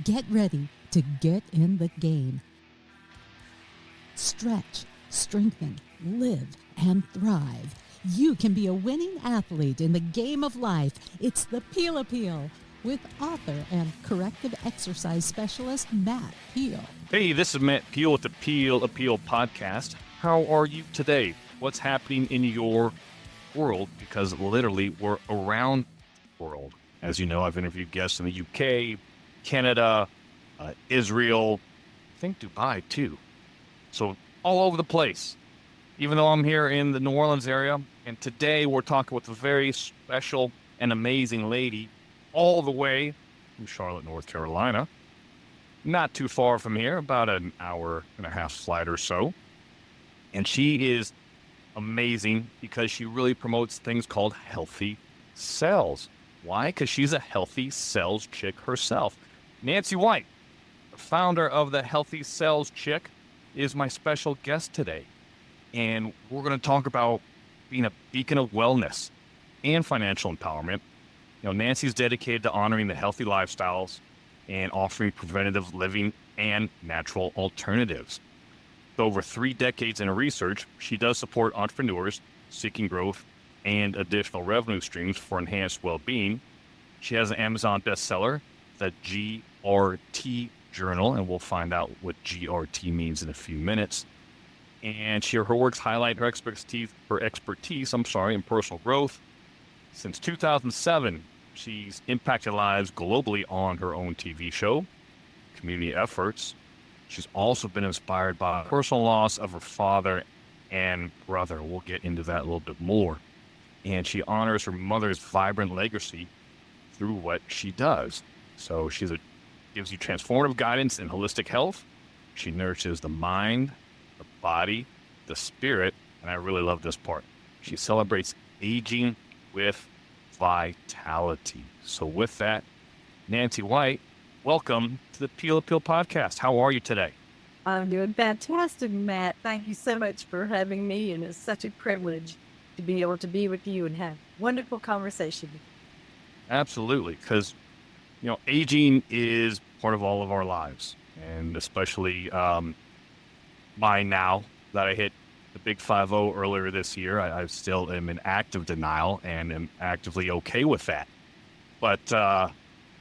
Get ready to get in the game. Stretch, strengthen, live, and thrive. You can be a winning athlete in the game of life. It's the Peel Appeal with author and corrective exercise specialist Matt Peel. Hey, this is Matt Peel with the Peel Appeal podcast. How are you today? What's happening in your world? Because literally we're around the world. As you know, I've interviewed guests in the UK, Canada, Israel, I think Dubai too. So all over the place, even though I'm here in the New Orleans area. And today we're talking with a very special and amazing lady all the way from Charlotte, North Carolina. Not too far from here, about an hour and a half flight or so. And she is amazing because she really promotes things called healthy cells. Why? Because she's a healthy cells chick herself. Nancy White, the founder of the Healthy Cells Chick, is my special guest today. And we're going to talk about being a beacon of wellness and financial empowerment. You know, Nancy's dedicated to honoring the healthy lifestyles and offering preventative living and natural alternatives. With over 3 decades in research, she does support entrepreneurs seeking growth and additional revenue streams for enhanced well-being. She has an Amazon bestseller, the GRT Journal, and we'll find out what GRT means in a few minutes. And her works highlight her expertise in personal growth. Since 2007, she's impacted lives globally on her own TV show, community efforts. She's also been inspired by personal loss of her father and brother. We'll get into that a little bit more. And she honors her mother's vibrant legacy through what she does. So gives you transformative guidance in holistic health. She nourishes the mind, the body, the spirit, and I really love this part. She celebrates aging with vitality. So with that, Nancy White, welcome to the Peel Appeal podcast. How are you today? I'm doing fantastic, Matt. Thank you so much for having me, and it's such a privilege to be able to be with you and have wonderful conversation. Absolutely, because aging is part of all of our lives, and especially mine now that I hit the big 5-0 earlier this year. I still am in active denial and am actively okay with that. But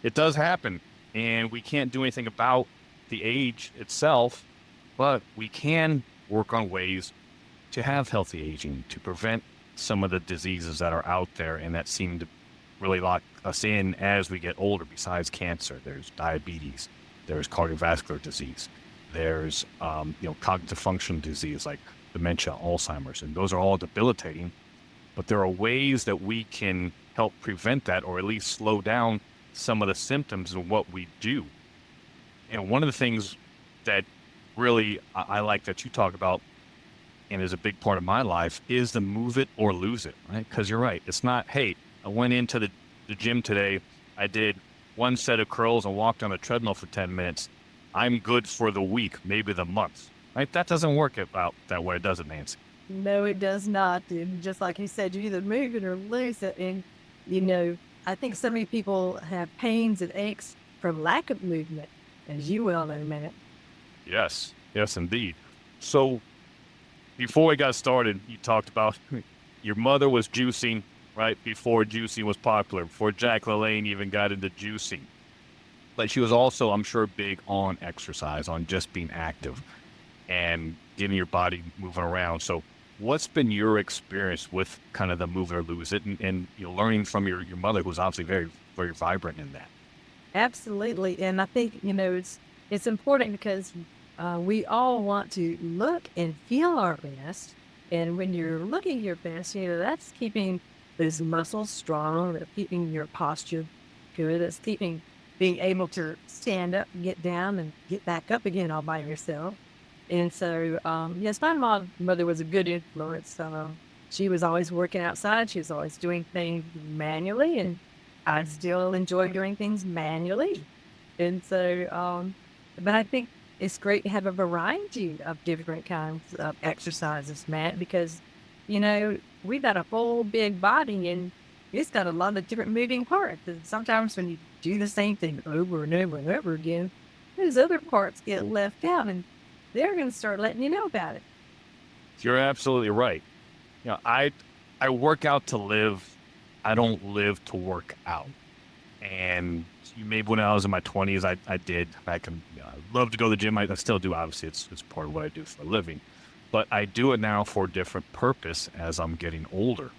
it does happen, and we can't do anything about the age itself, but we can work on ways to have healthy aging, to prevent some of the diseases that are out there and that seem to really lock us in as we get older. Besides cancer, there's diabetes, there's cardiovascular disease, there's cognitive function disease like dementia, Alzheimer's, and those are all debilitating. But there are ways that we can help prevent that, or at least slow down some of the symptoms of what we do. And one of the things that really I like that you talk about and is a big part of my life is the move it or lose it, right? Because you're right. It's not, hey, I went into the gym today, I did 1 set of curls and walked on the treadmill for 10 minutes. I'm good for the week, maybe the month, right? That doesn't work out that way, does it, Nancy? No, it does not. And just like you said, you either move it or lose it. And, I think so many people have pains and aches from lack of movement, as you well know, Matt. Yes, indeed. So before we got started, you talked about your mother was juicing, right, before juicing was popular, before Jack LaLanne even got into juicing. But she was also, I'm sure, big on exercise, on just being active and getting your body moving around. So what's been your experience with kind of the move it or lose it and learning from your mother, who's obviously very, very vibrant in that? Absolutely. And I think, it's important because we all want to look and feel our best. And when you're looking your best, that's keeping those muscles strong, that's keeping your posture good, that's keeping being able to stand up, get down, and get back up again all by yourself. And so, yes, my mother was a good influence. She was always working outside. She was always doing things manually, and I still enjoy doing things manually. And so, but I think it's great to have a variety of different kinds of exercises, Matt, because, we've got a whole big body, and it's got a lot of different moving parts. And sometimes when you do the same thing over and over and over again, those other parts get left out and they're going to start letting you know about it. You're absolutely right. I work out to live. I don't live to work out. And maybe when I was in my 20s, I did. I love to go to the gym. I still do. Obviously, it's part of what I do for a living. But I do it now for a different purpose as I'm getting older.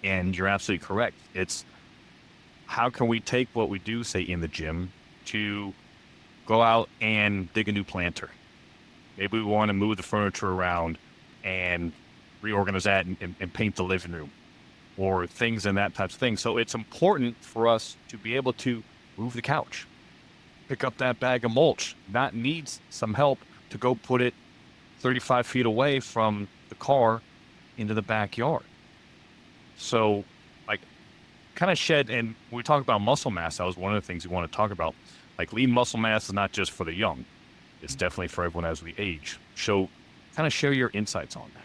And you're absolutely correct. It's how can we take what we do, say, in the gym to go out and dig a new planter? Maybe we want to move the furniture around and reorganize that and paint the living room or things and that types of thing. So it's important for us to be able to move the couch, pick up that bag of mulch, not need some help to go put it 35 feet away from the car into the backyard. So like kind of shed, and when we talk about muscle mass, that was one of the things we want to talk about. Like lean muscle mass is not just for the young. It's definitely for everyone as we age. So kind of share your insights on that.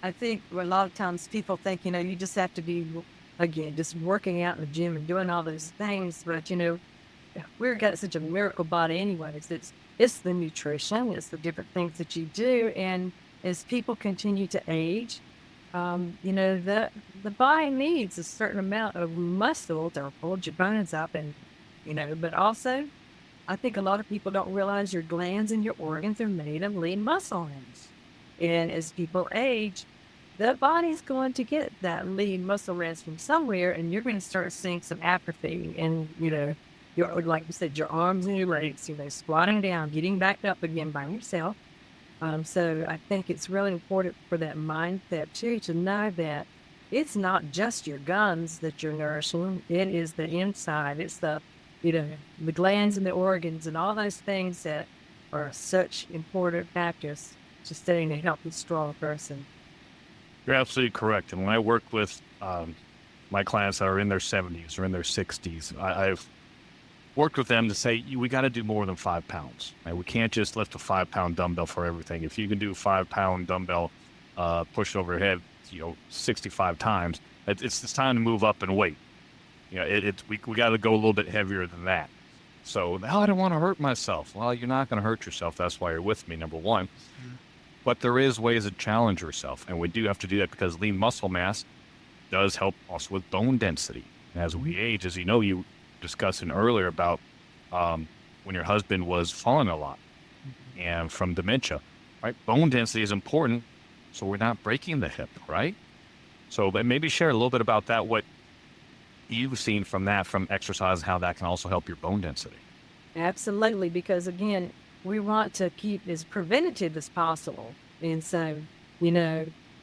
I think a lot of times people think, you just have to be, again, just working out in the gym and doing all those things. But, we've got such a miracle body anyways. It's the nutrition, it's the different things that you do. And as people continue to age, the body needs a certain amount of muscle to hold your bones up. And, but also, I think a lot of people don't realize your glands and your organs are made of lean muscle mass. And as people age, the body's going to get that lean muscle mass from somewhere, and you're going to start seeing some atrophy. And, like you said, your arms and your legs, squatting down, getting back up again by yourself. So I think it's really important for that mindset, too, to know that it's not just your guns that you're nourishing. It is the inside. It's the glands and the organs and all those things that are such important factors to staying a healthy, strong person. You're absolutely correct. And when I work with my clients that are in their 70s or in their 60s, I've worked with them to say, we got to do more than 5 pounds. Right? We can't just lift a 5-pound dumbbell for everything. If you can do a 5-pound dumbbell, push it over your head, 65 times, it's time to move up in weight. We got to go a little bit heavier than that. So, I don't want to hurt myself. Well, you're not going to hurt yourself. That's why you're with me, number one. Mm-hmm. But there is ways to challenge yourself. And we do have to do that because lean muscle mass does help also with bone density. And as we age, as you discussing earlier about when your husband was falling a lot and from dementia, right? Bone density is important, so we're not breaking the hip, right? So, but maybe share a little bit about that, what you've seen from exercise, how that can also help your bone density. Absolutely, because again, we want to keep as preventative as possible. And so,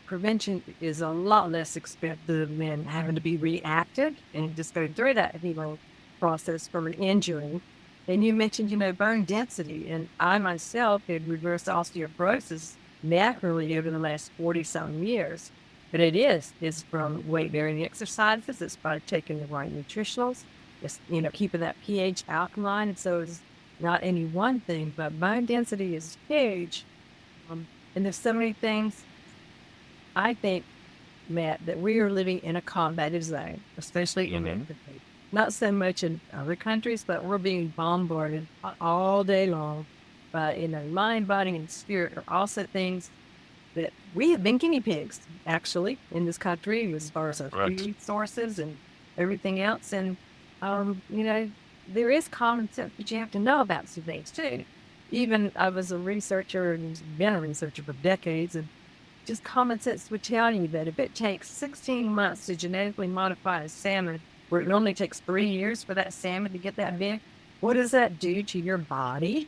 prevention is a lot less expensive than having to be reactive and just go through that healing process from an injury. And you mentioned, bone density. And I myself had reverse osteoporosis naturally over the last 40-some years. But it's from weight-bearing exercises. It's by taking the right nutritionals. It's, keeping that pH alkaline. And so it's not any one thing, but bone density is huge. And there's so many things. I think, Matt, that we are living in a combated zone, especially in Africa. Not so much in other countries, but we're being bombarded all day long by, mind, body, and spirit are also things that we have been guinea pigs, actually, in this country as far as our food sources and everything else. And, there is common sense, but you have to know about some things, too. Even I was a researcher and been a researcher for decades, and just common sense would tell you that if it takes 16 months to genetically modify a salmon, where it only takes 3 years for that salmon to get that big, what does that do to your body?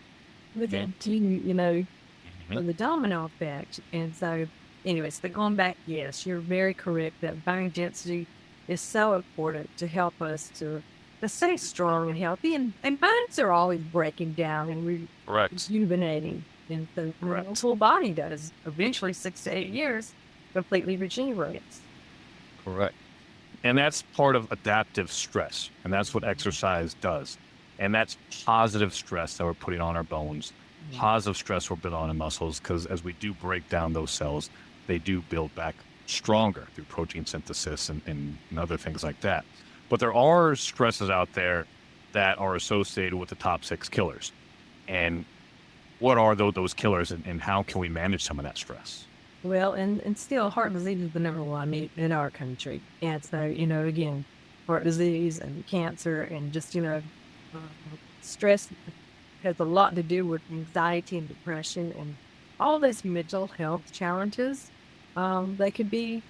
What does that do, the domino effect? And so, anyways, but going back, yes, you're very correct that bone density is so important to help us to stay strong and healthy. And bones are always breaking down and rejuvenating. And the whole body does. Eventually, 6 to 8 years, completely regenerates. Correct. And that's part of adaptive stress. And that's what exercise does. And that's positive stress that we're putting on our bones. Positive stress we're putting on our muscles, because as we do break down those cells, they do build back stronger through protein synthesis and other things like that. But there are stresses out there that are associated with the top 6 killers. And what are those killers, and how can we manage some of that stress? Well, and still, heart disease is the number one in our country. And so, again, heart disease and cancer and just, uh, stress has a lot to do with anxiety and depression and all these mental health challenges. They could be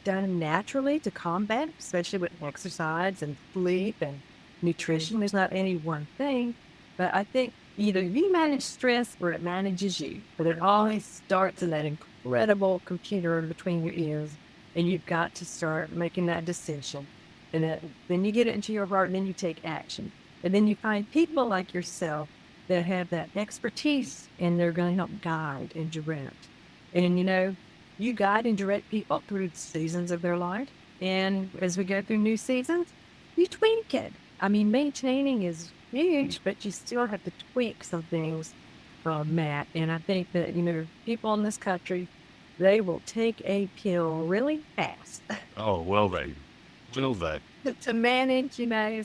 done naturally to combat, especially with exercise and sleep and nutrition. There's not any one thing, but I think either you manage stress or it manages you. But it always starts in that incredible computer between your ears, and you've got to start making that decision. And then you get it into your heart, and then you take action. And then you find people like yourself that have that expertise, and they're going to help guide and direct. And you guide and direct people through the seasons of their life. And as we go through new seasons, you tweak it. I mean, maintaining is huge, but you still have to tweak some things, Matt. And I think that, people in this country, they will take a pill really fast Oh, will they? Will they? to manage,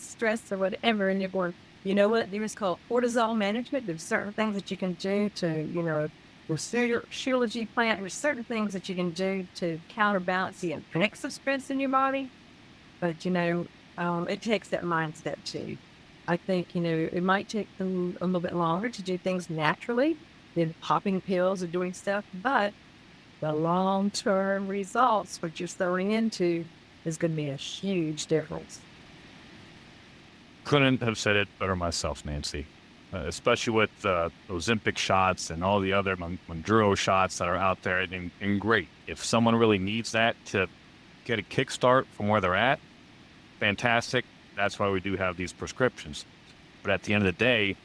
stress or whatever. And you're going, what? There's called cortisol management. There's certain things that you can do to, with your Shilajit plant, there's certain things that you can do to counterbalance the effects of stress in your body. But, it takes that mindset too. I think, it might take them a little bit longer to do things naturally than popping pills or doing stuff, but the long-term results, what you're throwing into, is going to be a huge difference. Couldn't have said it better myself, Nancy. Especially with Ozempic shots and all the other Mounjaro shots that are out there. And great. If someone really needs that to get a kickstart from where they're at, fantastic. That's why we do have these prescriptions. But at the end of the day,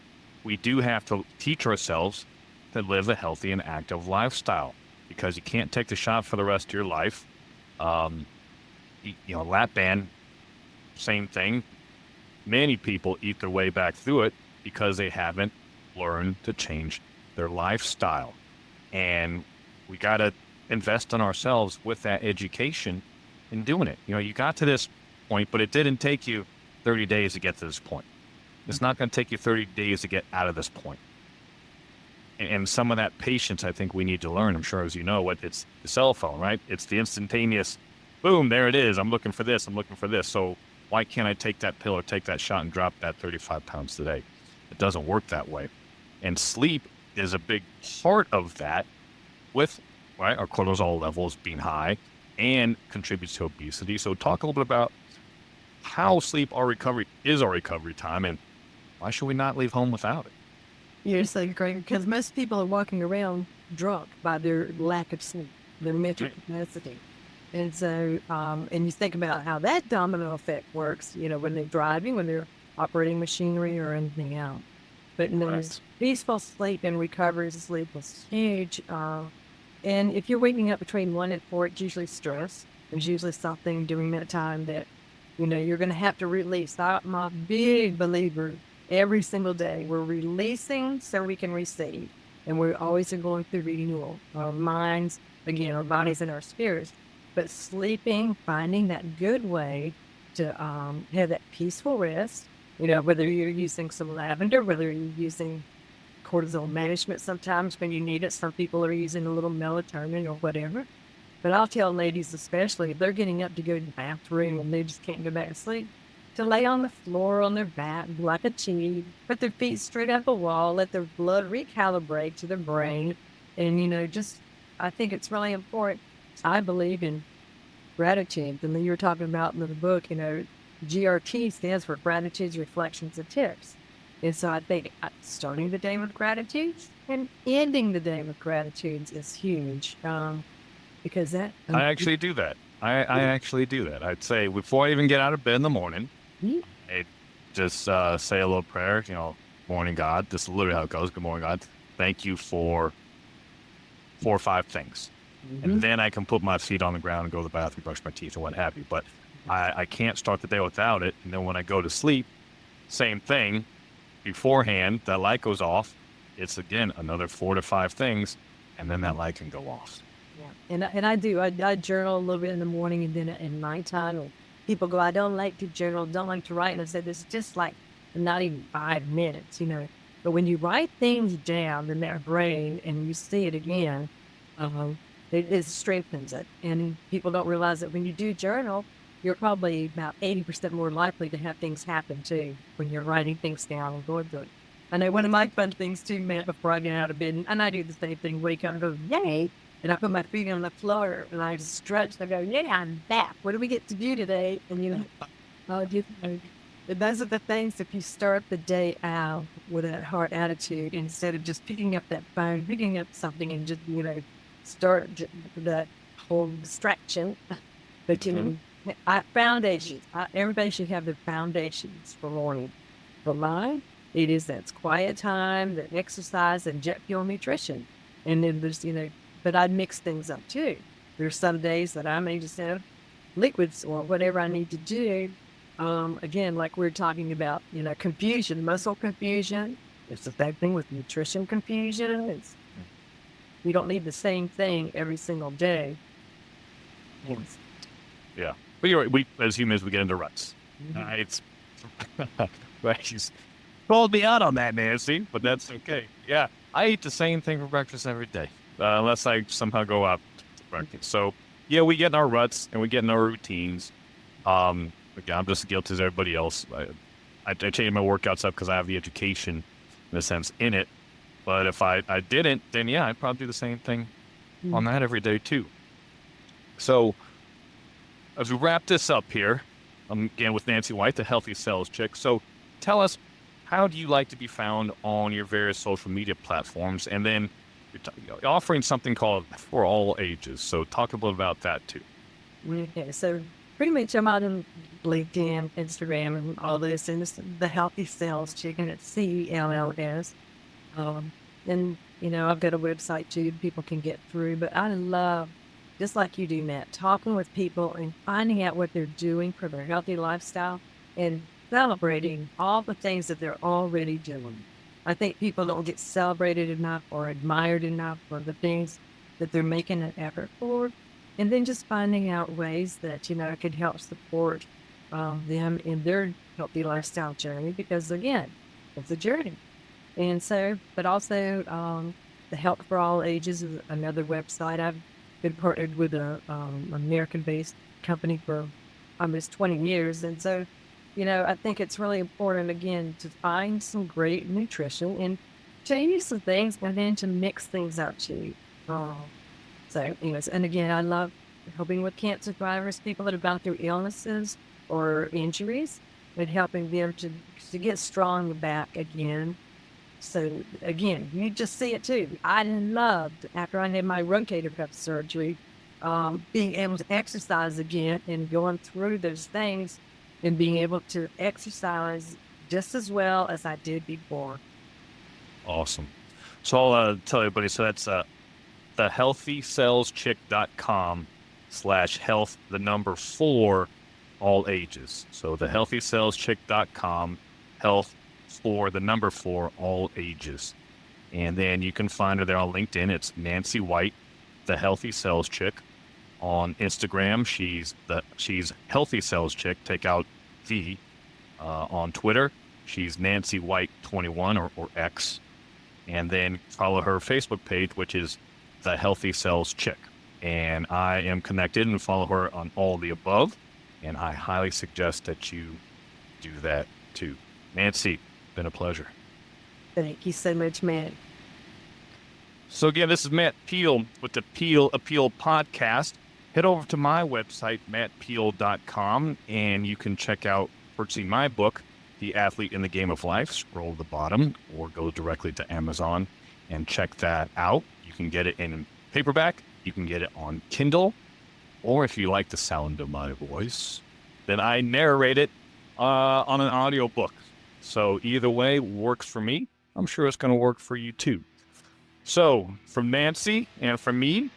we do have to teach ourselves to live a healthy and active lifestyle, because you can't take the shot for the rest of your life. Lap band, same thing. Many people eat their way back through it because they haven't learned to change their lifestyle. And we got to invest in ourselves with that education in doing it. You got to this point, but it didn't take you 30 days to get to this point. It's not going to take you 30 days to get out of this point. And some of that patience, I think we need to learn. I'm sure, as you know, it's the cell phone, right? It's the instantaneous, boom, there it is. I'm looking for this. So why can't I take that pill or take that shot and drop that 35 pounds today? It doesn't work that way. And sleep is a big part of that, with our cortisol levels being high, and contributes to obesity. So talk a little bit about how sleep is our recovery time, and why should we not leave home without it? You're so great, because most people are walking around drunk by their lack of sleep, their mental capacity. And so, and you think about how that domino effect works, when they're driving, when they're operating machinery or anything else. But there's peaceful sleep and recovery sleep is huge. And if you're waking up between 1 and 4, it's usually stress. There's usually something during that time that, you're going to have to release. I'm a big believer every single day. We're releasing so we can receive. And we're always going through renewal. Our minds, again, our bodies and our spirits. But sleeping, finding that good way to have that peaceful rest, whether you're using some lavender, whether you're using cortisol management sometimes when you need it. Some people are using a little melatonin or whatever. But I'll tell ladies especially, if they're getting up to go to the bathroom and they just can't go back to sleep, to lay on the floor on their back like a chief, put their feet straight up a wall, let their blood recalibrate to their brain. And, I think it's really important. I believe in gratitude. And then you were talking about in the book, GRT stands for gratitudes, reflections, and tips. And so I think starting the day with gratitude and ending the day with gratitudes is huge. Because that... I actually do that. I actually do that. I'd say before I even get out of bed in the morning, I just say a little prayer, morning God. This is literally how it goes. Good morning, God. Thank you for 4 or 5 things. And then I can put my feet on the ground and go to the bathroom, brush my teeth, or what have you. But I can't start the day without it. And then when I go to sleep, same thing. Beforehand, that light goes off. It's, again, another 4 to 5 things, and then that light can go off. Yeah. And I do. I journal a little bit in the morning and then at nighttime. Or people go, I don't like to journal, don't like to write. And I said, it's just like not even 5 minutes, you know. But when you write things down in their brain and you see it again, um, it strengthens it. And people don't realize that when you do journal, you're probably about 80% more likely to have things happen too when you're writing things down and going through it. I know one of my fun things too, Matt, before I get out of bed, and I do the same thing, wake up and go, yay. And I put my feet on the floor and I stretch and I go, yeah, I'm back. What do we get to do today? And you know, those are the things, if you start the day out with that heart attitude, instead of just picking up that phone, picking up something and just, you know, start that whole distraction. But, you know, foundations. Everybody should have their foundations for morning. For mine, it is that quiet time, the exercise, and jet fuel nutrition. And then there's, you know, but I mix things up too. There's some days that I may just have liquids or whatever I need to do. Again, like we're talking about, you know, confusion, muscle confusion. It's the same thing with nutrition confusion. We don't need the same thing every single day. Yes. Yeah. But you're right. We, as humans, we get into ruts. Mhm. It's, she's called me out on that, Nancy, but that's okay. Yeah. I eat the same thing for breakfast every day, unless I somehow go out to breakfast. So, yeah, we get in our ruts and we get in our routines. Again, I'm just as guilty as everybody else. I change my workouts up because I have the education, in a sense, in it. But if I didn't, then yeah, I'd probably do the same thing on that every day too. So as we wrap this up here, again with Nancy White, the Healthy Cells Chick. So tell us, how do you like to be found on your various social media platforms? And then you're offering something called For All Ages. So talk a little about that too. Okay, so pretty much I'm out on LinkedIn, Instagram, and all this, and it's the Healthy Cells Chicken. It's CELLS. And, you know, I've got a website too, people can get through. But I love, just like you do, Matt, talking with people and finding out what they're doing for their healthy lifestyle and celebrating all the things that they're already doing. I think people don't get celebrated enough or admired enough for the things that they're making an effort for. And then just finding out ways that, you know, could help support them in their healthy lifestyle journey, because again, it's a journey. And so, but also the Health for All Ages is another website. I've been partnered with a American-based company for almost 20 years. And so, you know, I think it's really important, again, to find some great nutrition and change some things, and then to mix things up too. So, anyways, and again, I love helping with cancer survivors, people that have gone through illnesses or injuries, and helping them to get strong back again. So again, you just see it too. I loved, after I had my rotator cuff surgery, being able to exercise again and going through those things and being able to exercise just as well as I did before. Awesome. So I'll tell everybody, so that's thehealthycellschick.com/health, the number 4, all ages. So thehealthycellschick.com, health for the number 4, all ages. And then you can find her there on LinkedIn. It's Nancy White, the Healthy Cells Chick. On Instagram, she's Healthy Cells Chick, take out the. On Twitter, she's Nancy White 21 or X. And then follow her Facebook page, which is the Healthy Cells Chick. And I am connected and follow her on all the above. And I highly suggest that you do that too. Nancy, been a pleasure. Thank you so much, Matt. So again, this is Matt Peel with the Peel Appeal podcast. Head over to my website, mattpeel.com, and you can check out purchasing my book, The Athlete in the Game of Life. Scroll to the bottom or go directly to Amazon and check that out. You can get it in paperback. You can get it on Kindle. Or if you like the sound of my voice, then I narrate it on an audiobook. So either way works for me. I'm sure it's going to work for you too. So from Nancy and from me,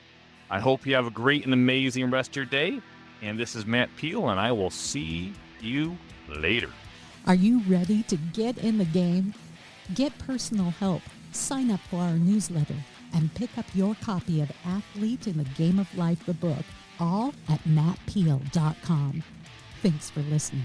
I hope you have a great and amazing rest of your day. And this is Matt Peel, and I will see you later. Are you ready to get in the game? Get personal help. Sign up for our newsletter. and pick up your copy of Athlete in the Game of Life, the book, all at mattpeel.com. Thanks for listening.